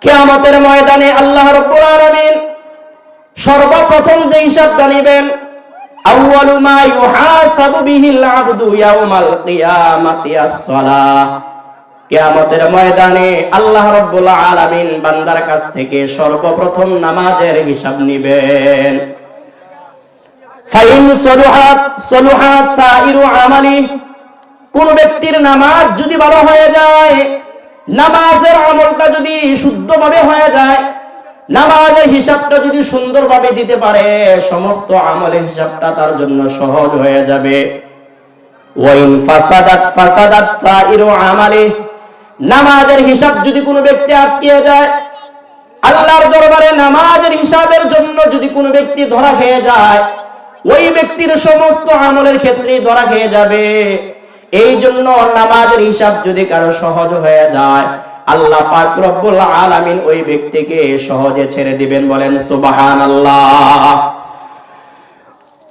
কিয়ামতের ময়দানে আল্লাহ রাব্বুল আলামিন সর্বপ্রথম যে হিসাবটা নেবেন, আউয়ালু মা ইউহাসাবু বিহিল আবদু ইয়াউমাল কিয়ামাতি আস-সালাহ। কিয়ামতের ময়দানে আল্লাহ রাব্বুল আলামিন বান্দার কাছ থেকে সর্বপ্রথম নামাজের হিসাব নেবেন। ফাইন সলুহাত সাইরু আমালি, কোন ব্যক্তির নামাজ যদি ভালো হয়ে যায়, নামাজের আমলটা যদি শুদ্ধভাবে হয়ে যায়, নামাজের হিসাবটা যদি সুন্দরভাবে দিতে পারে, সমস্ত আমলের হিসাবটা তার জন্য সহজ হয়ে যাবে। ওয়াইন ফাসাদাত সাইরু আমালি, নামাজের হিসাব যদি কোনো ব্যক্তি আটকে যায়, আল্লাহর দরবারে নামাজের হিসাবের জন্য যদি কোনো ব্যক্তি ধরা খেয়ে যায়, ওই ব্যক্তির সমস্ত আমলের ক্ষেত্রে ধরা খেয়ে যাবে। এই জন্য নামাজের হিসাব যদি কারো সহজ হয়ে যায়, আল্লাহ পাক রব্বুল আলামিন ওই ব্যক্তিকে সহজে ছেড়ে দিবেন। বলেন সুবহানাল্লাহ।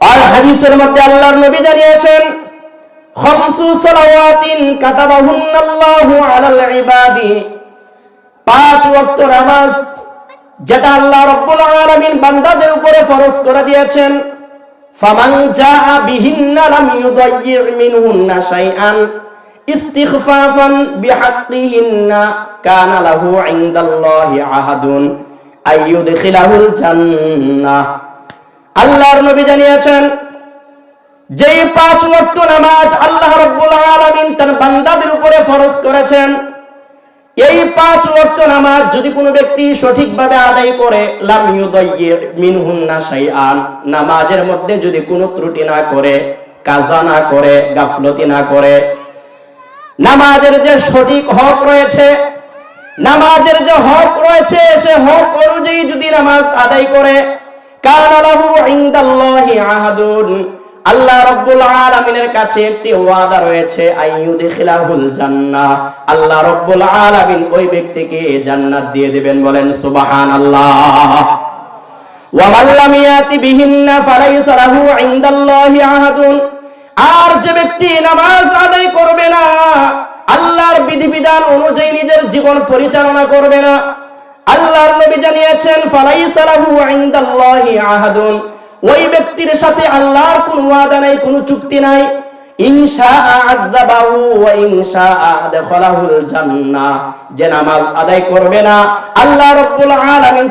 আর হাদিসের মধ্যে আল্লাহর নবী জানিয়েছেন, খামসু সালাওয়াতিন কাতাবাহুন্নাল্লাহু আলাল ইবাদি, 5 ওয়াক্ত নামাজ যেটা আল্লাহ রব্বুল আলামিন বান্দাদের উপরে ফরজ করে দিয়েছেন, ফামান জাআ বিহিন্না লাম ইউদায়্যি মিনহুন্না শাইআন ইস্তিগফাফান বিহাক্কিহিন্না কানা লাহু ইনদাল্লাহি আহাদুন আইয়ুদখিলাহুল জান্নাহ। আল্লাহর নবী জানিয়েছেন, যেই 5 ওয়াক্ত নামাজ আল্লাহ রাব্বুল আলামিন তার বান্দাদের উপরে ফরজ করেছেন, এই 5 ওয়াক্ত নামাজ যদি কোনো ব্যক্তি সঠিকভাবে আদায় করে, লাম ইউদায়্যি মিনহুন্না শাইআন, নামাজের মধ্যে যদি কোনো ত্রুটি না করে, কাজা না করে, গাফলতি না করে, নামাজের যে সঠিক হক রয়েছে, নামাজের যে হক রয়েছে, সে হক অনুযায়ী যদি নামাজ আদায় করে, কানা লাহু ইনদাল্লাহি আহাদুন, আল্লাহ রাব্বুল আলামিনের কাছে একটি ওয়াদা রয়েছে, আইয়ুদখিলাহুল জান্নাহ, আল্লাহ রাব্বুল আলামিন ওই ব্যক্তিকে জান্নাত দিয়ে দিবেন। বলেন সুবহানাল্লাহ। ওয়া মান লাম ইয়াতি বিহিন্না ফালাইসা লাহু ইনদাল্লাহি আহাদুন, আর যে ব্যক্তি নামাজ আদায় করবে না, আল্লাহর বিধিবিধান অনুযায়ী নিজের জীবন পরিচালনা করবে না, আল্লাহর নবী জানিয়েছেন, ফালাইসা লাহু ইনদাল্লাহি আহাদুন, ওই ব্যক্তির সাথে আল্লাহর কোনো ওয়াদা নাই, কোনো চুক্তি নাই। ইনশাআ আযাবাহু ওয়া ইনশাআ আদখালাহুল জান্নাহ, যে নামাজ আদায় করবে না, আল্লাহ রাব্বুল আলামিন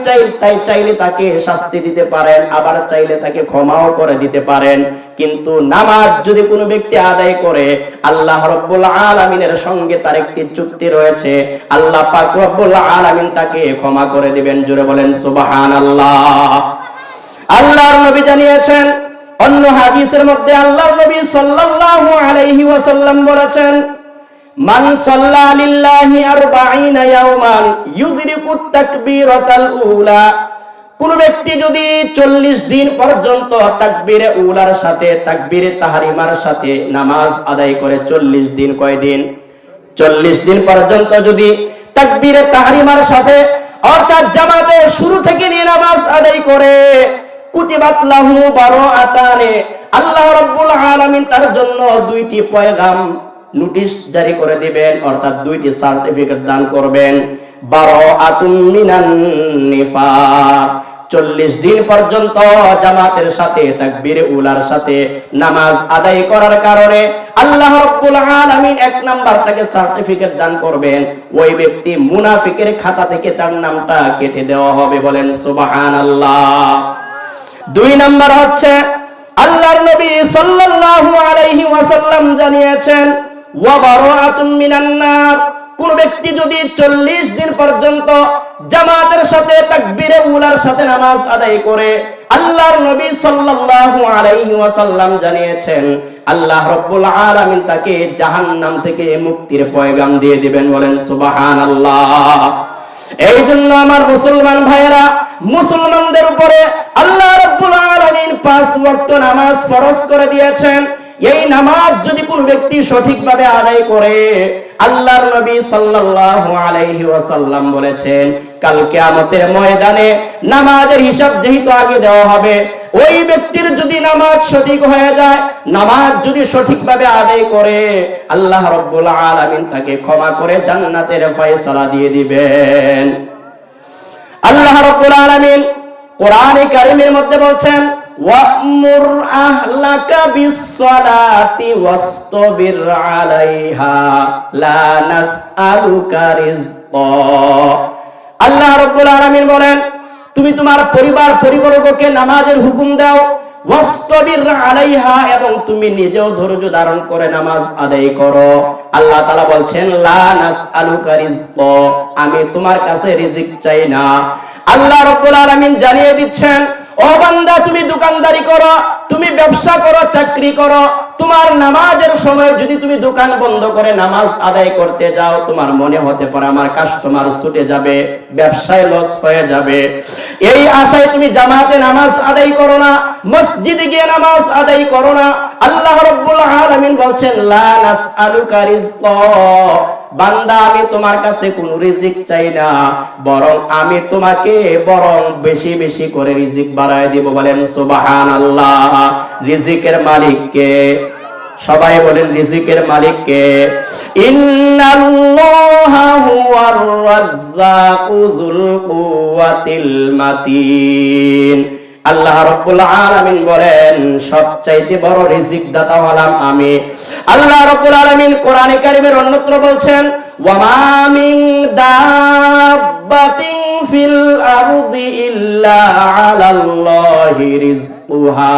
চাইলে তাকে শাস্তি দিতে পারেন, আবার চাইলে তাকে ক্ষমাও করে দিতে পারেন। কিন্তু নামাজ যদি কোনো ব্যক্তি আদায় করে, আল্লাহ রাব্বুল আলামিনের সঙ্গে তার একটি চুক্তি রয়েছে, আল্লাহ পাক রব্বুল আলামিন তাকে ক্ষমা করে দিবেন। জোরে বলেন সুবহানাল্লাহ। আল্লাহর নবী জানিয়েছেন, অন্য হাদিসের মধ্যে আল্লাহর নবী সাল্লাল্লাহু আলাইহি ওয়াসাল্লাম বলেছেন, মান সাল্লা লিল্লাহি 40 ইয়াওমান ইউদরিকুত তাকবীরাতাল উলা, কোন ব্যক্তি যদি 40 দিন পর্যন্ত তাকবীরে উলার সাথে, তাকবীরে তাহরিমার সাথে নামাজ আদায় করে, 40 দিন, কয়দিন? 40 দিন পর্যন্ত যদি তাকবীরে তাহরিমার সাথে, অর্থাৎ জামাতে শুরু থেকে নিয়ে নামাজ আদায় করে, কুতিবাত লাহু বারাআতানে, আল্লাহ রাব্বুল আলামিন তার জন্য 2টি পয়গাম, নোটিশ জারি করে দিবেন, অর্থাৎ 2টি সার্টিফিকেট দান করবেন। বারাআতুম মিনান নিফাক, 40 দিন পর্যন্ত জামাতের সাথে তাকবীরে উলার সাথে নামাজ আদায় করার কারণে আল্লাহ রাব্বুল আলামিন 1 নাম্বার তাকে সার্টিফিকেট দান করবেন, ওই ব্যক্তি মুনাফিকের খাতা থেকে তার নামটা কেটে দেওয়া হবে। বলেন সুবহানাল্লাহ। 2 নাম্বার হচ্ছে, আল্লাহর নবী সাল্লাল্লাহু আলাইহি ওয়াসাল্লাম জানিয়েছেন, ওয়া বারাআতুম মিনান নার, কোন ব্যক্তি যদি 40 দিন পর্যন্ত জামাতের সাথে তাকবীরে উলার সাথে নামাজ আদায় করে, আল্লাহর নবী সাল্লাল্লাহু আলাইহি ওয়াসাল্লাম জানিয়েছেন, আল্লাহ রাব্বুল আলামিন তাকে জাহান্নাম থেকে মুক্তির পয়গাম দিয়ে দিবেন। বলেন সুবহানাল্লাহ। এই জন্য আমার মুসলমান ভাইয়েরা, মুসলমানদের উপরে আল্লাহ রাব্বুল আলামিন 5 ওয়াক্ত নামাজ ফরজ করে দিয়েছেন। এই নামাজ যদি কোন ব্যক্তি সঠিকভাবে আদায় করে, আল্লাহর নবী সাল্লাল্লাহু আলাইহি ওয়াসাল্লাম বলেছেন, কাল কিয়ামতের ময়দানে নামাজের হিসাব যেহেতু আগে দেওয়া হবে, ওই ব্যক্তির যদি নামাজ সঠিক হয়ে যায়, নামাজ যদি সঠিকভাবে আদায় করে, আল্লাহ রাব্বুল আলামিন তাকে ক্ষমা করে জান্নাতের ফয়সালা দিয়ে দিবেন। আল্লাহ রাব্বুল আলামিন কোরআনে কারীমের মধ্যে বলছেন, ওয়া'মুর আহলাকা বিস-সালাতি ওয়াসতাবির আলাইহা লা নাসআলুকা রিজকা। আল্লাহ রাব্বুল আলামিন বলেন, তুমি তোমার পরিবারবর্গকে নামাজের হুকুম দাও, ওয়াসতাবির আলাইহা, এবং তুমি নিজেও ধৈর্য ধারণ করে নামাজ আদায় করো। আল্লাহ তাআলা বলছেন, লা নাসআলুকা রিজকা, আমি তোমার কাছে রিজিক চাই না। আল্লাহ রাব্বুল আলামিন জানিয়ে দিচ্ছেন, ও বান্দা, তুমি দোকানদারি করো, তুমি ব্যবসা করো, চাকরি করো, তোমার নামাজের সময় যদি তুমি দোকান বন্ধ করে নামাজ আদায় করতে যাও, তোমার মনে হতে পারে আমার কাস্টমার ছুটে যাবে, ব্যবসায় লস হয়ে যাবে, এই আশায় তুমি জামাতে নামাজ আদায় করো না, মসজিদে গিয়ে নামাজ আদায় করো না। আল্লাহ রাব্বুল আলামিন বলছেন, লা নাসআলুকা রিজকা, বান্দা, আমি তোমার কাছে কোনো রিজিক চাই না, বরং আমি তোমাকে বেশি বেশি করে রিজিক বাড়ায় দিব। বলেন সুবহানাল্লাহ। রিজিকের মালিক কে? সবাই বলেন, রিজিকের মালিক কে? ইন্নাল্লাহা হুয়ার রাজ্জাকু যুল কুওয়াতিল মাতিন। আল্লাহ রাব্বুল আলামিন বলেন, সবচাইতে বড় রিজিক দাতা হলাম আমি। আল্লাহ রাব্বুল আলামিন কোরআনে কারীমের অন্যত্র বলছেন, ওয়া মা মিন দাব্বাতিন ফিল আরদি ইল্লা আলাল্লাহি রিজকুহা।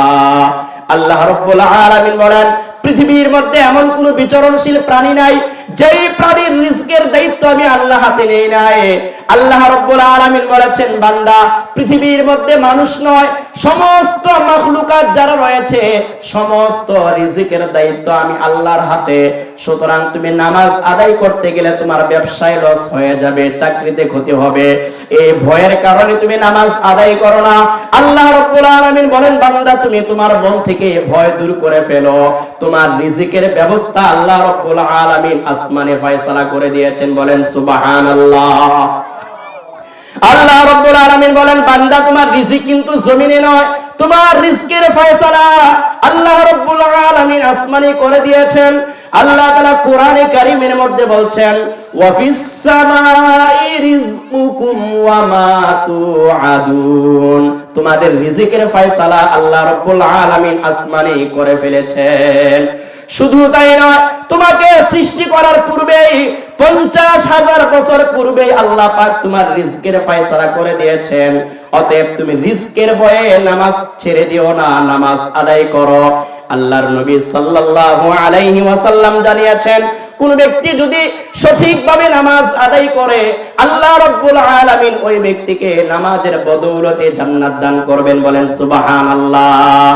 আল্লাহ রাব্বুল আলামিন বলেন, পৃথিবীর মধ্যে এমন কোন বিচরণশীল প্রাণী নাই যেই প্রাণীর রিজকের দায়িত্ব আমি আল্লাহ হাতে নেই নাই। আল্লাহ রাব্বুল আলামিন বলেছেন, বান্দা, পৃথিবীর মধ্যে মানুষ নয়, সমস্ত মাখলুকাত যারা রয়েছে, সমস্ত রিজিকের দায়িত্ব আমি আল্লাহর হাতে। সুতরাং তুমি নামাজ আদায় করতে গেলে তোমার ব্যবসায় লস হয়ে যাবে, চাকরিতে ক্ষতি হবে, এই ভয়ের কারণে তুমি নামাজ আদায় করো না। আল্লাহ রাব্বুল আলামিন বলেন, বান্দা, তুমি তোমার মন থেকে ভয় দূর করে ফেলো, তোমার রিজিকের ব্যবস্থা আল্লাহ রাব্বুল আলামিন আসমানে ফয়সালা করে দিয়েছেন। বলেন সুবহানাল্লাহ। আল্লাহ রাব্বুল আলামিন বলেন, বান্দা, তোমার রিজিক কিন্তু জমিনে নয়, তোমার রিজকের ফয়সালা আল্লাহ রাব্বুল আলামিন আসমানে করে দিয়েছেন। আল্লাহ তাআলা কোরআনে কারীমের মধ্যে বলছেন, ওয়া ফিস সামাই রিজকুকুম ওয়া মা তুআদুন। তোমাদের রিজিকের ফয়সালা আল্লাহ রাব্বুল আলামিন আসমানে করে ফেলেছেন। শুধু তাই নয়, তোমাকে সৃষ্টি করার পূর্বেই 50,000 বছর পূর্বেই আল্লাহ পাক তোমার রিজকের ফয়সালা করে দিয়েছেন। অতএব তুমি রিজকের ভয়ে নামাজ ছেড়ে দিও না, নামাজ আদায় করো। আল্লাহর নবী সাল্লাল্লাহু আলাইহি ওয়াসাল্লাম জানিয়েছেন, কোন ব্যক্তি যদি সঠিকভাবে নামাজ আদায় করে, আল্লাহ রাব্বুল আলামিন ওই ব্যক্তিকে নামাজের বদৌলতে জান্নাত দান করবেন। বলেন সুবহানাল্লাহ।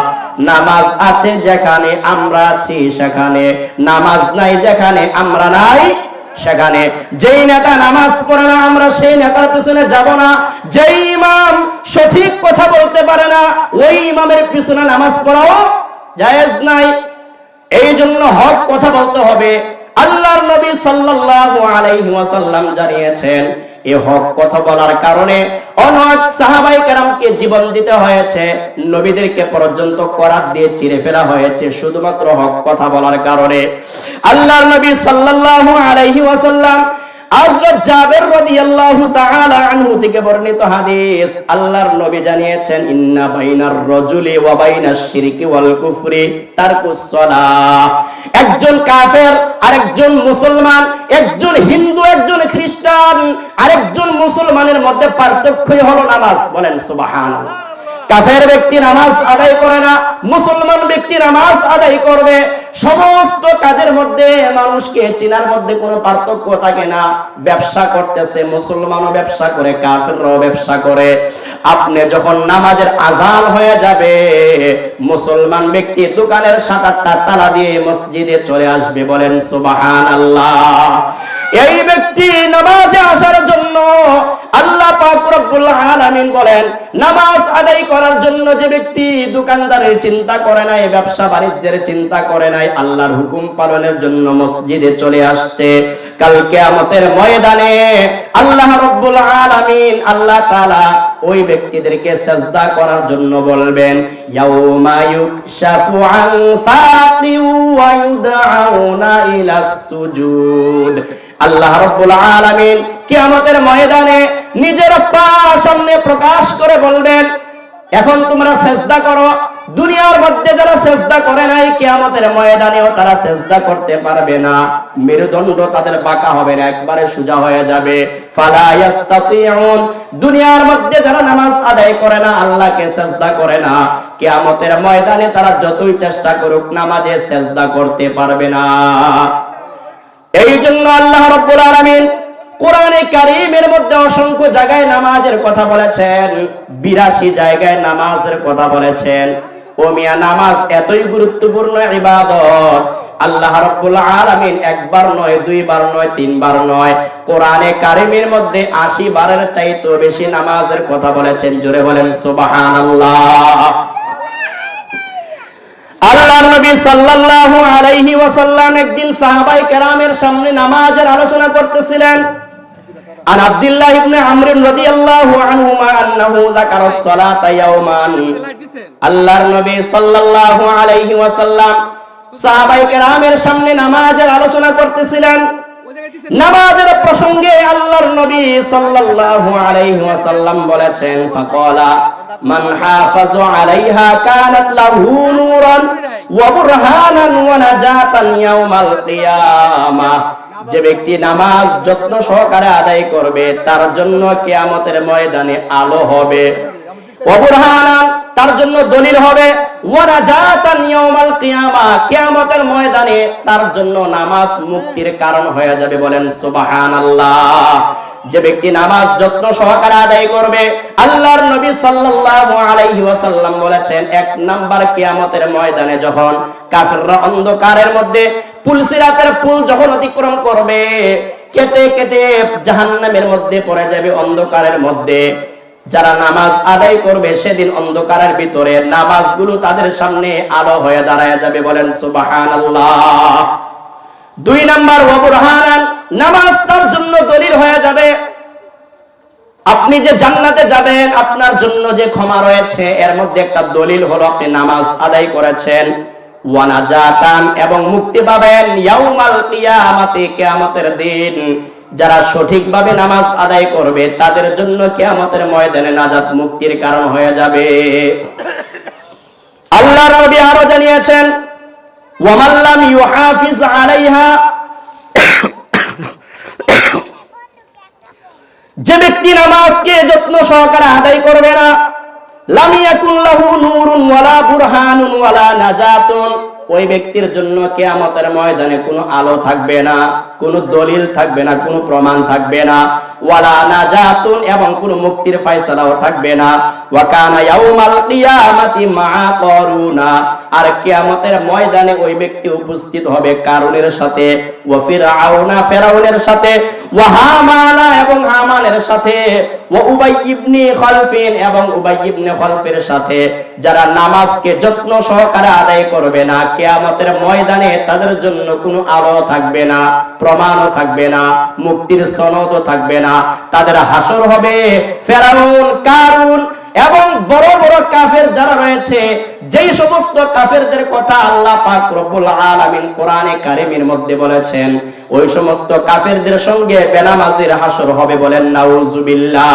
নামাজ আছে যেখানে আমরা আছি সেখানে, নামাজ নাই যেখানে আমরা নাই সেখানে। যেই নেতা নামাজ পড়ে না, আমরা সেই নেতার পিছনে যাব না। যেই ইমাম সঠিক কথা বলতে পারে না, ওই ইমামের পিছনে নামাজ পড়াও জায়েজ নাই। এই জন্য হক কথা বলতে হবে। আল্লাহর নবী সাল্লাল্লাহু আলাইহি ওয়াসাল্লাম জানিয়েছেন, এই হক কথা বলার কারণে অনেক সাহাবায়ে কেরামকে জীবন দিতে হয়েছে, নবীদেরকে পর্যন্ত করাত দিয়ে চিরে ফেলা হয়েছে শুধুমাত্র হক কথা বলার কারণে। আল্লাহর নবী সাল্লাল্লাহু আলাইহি ওয়াসাল্লাম হযরত জাবের রাদিয়াল্লাহু তাআলা আনহু থেকে বর্ণিত হাদিস, আল্লাহর নবী জানিয়েছেন, ইন্না বাইনার রাজুলি ওয়া বাইনাশ শিরকি ওয়াল কুফরি তারকুস সালাহ। একজন কাফের আর একজন মুসলমান, একজন হিন্দু একজন খ্রিস্টান আর একজন মুসলমানের মধ্যে পার্থক্যই হলো নামাজ। বলেন সুবহানাল্লাহ। কাফের ব্যক্তি নামাজ আদায় করে না, মুসলমান ব্যক্তি নামাজ আদায় করবে। সমস্ত কাজের মধ্যে মানুষকে চিনার মধ্যে কোনো পার্থক্য থাকে না। ব্যবসা করতেছে, মুসলমানও ব্যবসা করে, কাফেররাও ব্যবসা করে। আপনি যখন নামাজের আযান হয়ে যাবে, মুসলমান ব্যক্তি দোকানের শাটারটা তালা দিয়ে মসজিদে চলে আসবে। বলেন সুবহানাল্লাহ। এই ব্যক্তি নামাজে আসার জন্য আল্লাহ পাক রব্বুল আলামিন আলামিন বলেন, নামাজ আদায় করার জন্য যে ব্যক্তি দোকানদারের চিন্তা করে নাই, ব্যবসা বাণিজ্যের চিন্তা করে নাই, আল্লাহর হুকুম পালনের জন্য মসজিদে চলে আসছে, কাল কিয়ামতের ময়দানে আল্লাহ রাব্বুল আলামিন আল্লাহ তাআলা ওই ব্যক্তিদেরকে সিজদা করার জন্য বলবেন, ইয়াউমা ইউকশাফু আন সাকি ওয়া ইউদআউনা ইলাস সুজুদ। আল্লাহ রাব্বুল আলামিন কিয়ামতের ময়দানে নিজের পা সামনে প্রকাশ করে বলবেন, এখন তোমরা সিজদা করো। দুনিয়ার মধ্যে যারা সিজদা করে নাই, কিয়ামতের ময়দানেও তারা সিজদা করতে পারবে না, মেরুদণ্ড তাদের বাঁকা হবে না, একবারে সোজা হয়ে যাবে। ফালা ইয়াস্তাতিউন, দুনিয়ার মধ্যে যারা নামাজ আদায় করে না, আল্লাহকে সিজদা করে না, কিয়ামতের ময়দানে তারা যতই চেষ্টা করুক নামাজে সিজদা করতে পারবে না। এই জন্য আল্লাহ রাব্বুল আলামিন কোরআনে কারীমের মধ্যে অসংখ্য জায়গায় নামাজের কথা বলেছেন, 82 জায়গায় নামাজের কথা বলেছেন। ও মিয়া, নামাজ এতই গুরুত্বপূর্ণ ইবাদত, আল্লাহ রাব্বুল আলামিন একবার নয়, দুইবার নয়, তিনবার নয়, কোরআনে কারীমের মধ্যে 80 বারের চাইতেও বেশি নামাজের কথা বলেছেন। জোরে বলেন সুবহানাল্লাহ। আল্লাহর নবী সাল্লাল্লাহু আলাইহি ওয়াসাল্লাম একদিন সাহাবায়ে কেরামের সামনে নামাজের আলোচনা করতেছিলেন। আন আব্দুল্লাহ ইবনে আমর রাদিয়াল্লাহু আনহুমা আন্নাহু যাকারাস সালাতা ইয়াওমান। আল্লাহর নবী সাল্লাল্লাহু আলাইহি ওয়াসাল্লাম সাহাবায়ে কেরামের সামনে নামাজের আলোচনা করতেছিলেন। নামাজের প্রসঙ্গে আল্লাহর নবী সাল্লাল্লাহু আলাইহি ওয়াসাল্লাম বলেছেন, ফাকালা মান হাফাযা আলাইহা কানাত লাহু নূরান ওয়া বুরহানান ওয়া নাজাতান ইয়াউমাল কিয়ামাহ। যে ব্যক্তি নামাজ যত্ন সহকারে আদায় করবে তার জন্য কিয়ামতের ময়দানে আলো হবে, ওয়া বুরহানান তার জন্য দলিল হবে, ওয়া নাজাতান ইয়াউমাল কিয়ামাহ কিয়ামতের ময়দানে তার জন্য নামাজ মুক্তির কারণ হয়ে যাবে। বলেন সুবহানাল্লাহ। যে ব্যক্তি নামাজ যত্ন সহকারে আদায় করবে, আল্লাহর নবী সাল্লাল্লাহু আলাইহি ওয়াসাল্লাম বলেছেন, এক নাম্বার কিয়ামতের ময়দানে যখন কাফেররা অন্ধকারের মধ্যে পুলসিরাতের পুল যখন অতিক্রম করবে, কেটে কেটে জাহান্নামের মধ্যে পড়ে যাবে অন্ধকারের মধ্যে, যারা নামাজ আদায় করবে সেদিন অন্ধকারের ভিতরে নামাজগুলো তাদের সামনে আলো হয়ে দাঁড়ায় যাবে। বলেন সুবহানাল্লাহ। দুই নাম্বার ওয়া বুরহানান, নামাজ তার জন্য দলিল হয়ে যাবে। আপনি যে জান্নাতে যাবেন, আপনার জন্য যে ক্ষমা রয়েছে, এর মধ্যে একটা দলিল হলো আপনি নামাজ আদায় করেছেন। ওয়া নাজাতান, এবং মুক্তি পাবেন ইয়াউমাল কিয়ামাতি কিয়ামতের দিন। যারা সঠিকভাবে নামাজ আদায় করবে তাদের জন্য কিয়ামতের ময়দানে নাজাত মুক্তির কারণ হয়ে যাবে। আল্লাহর নবী আরো জানিয়েছেন, ওয়া মান লাম ইউহাফিজ আলাইহা, যে ব্যক্তি নামাজকে যত্ন সহকারে আদায় করবে না, লাম ইয়াকুন লাহু নূরুন ওয়ালা বুরহানুন ওয়ালা নাজাতুন, ওই ব্যক্তির জন্য কিয়ামতের ময়দানে কোনো আলো থাকবে না, কোনো দলিল থাকবে না, কোনো প্রমাণ থাকবে না, ওয়ালা নাজাতুন, এবং কোনো মুক্তির ফয়সালাও থাকবে না। ওয়া কানা ইয়াউমাল কিয়ামাতি মা কারুনা, আর কিয়ামতের ময়দানে ওই ব্যক্তি উপস্থিত হবে কারুনের সাথে, ওয়া ফিরআউনা, ফিরআউনের সাথে, ওয়া হামানা, এবং হামানের সাথে, ওয়া উবাই ইবনে খালফিন, এবং উবাই ইবনে খালফের সাথে। যারা নামাজকে যত্ন সহকারে আদায় করবে না, কিয়ামতের ময়দানে তাদের জন্য কোনো আলো থাকবে না, প্রমাণও থাকবে না, মুক্তির সনদও থাকবে না। তাদের হাসর হবে ফিরআউন, কারুন এবং বড় বড় কাফের যারা রয়েছে, যেই সমস্ত কাফেরদের কথা আল্লাহ পাক রব্বুল আলামিন কোরআনে কারীমের মধ্যে বলেছেন, ওই সমস্ত কাফেরদের সঙ্গে বেনামাজির হাসর হবে। বলেন নাউজুবিল্লাহ।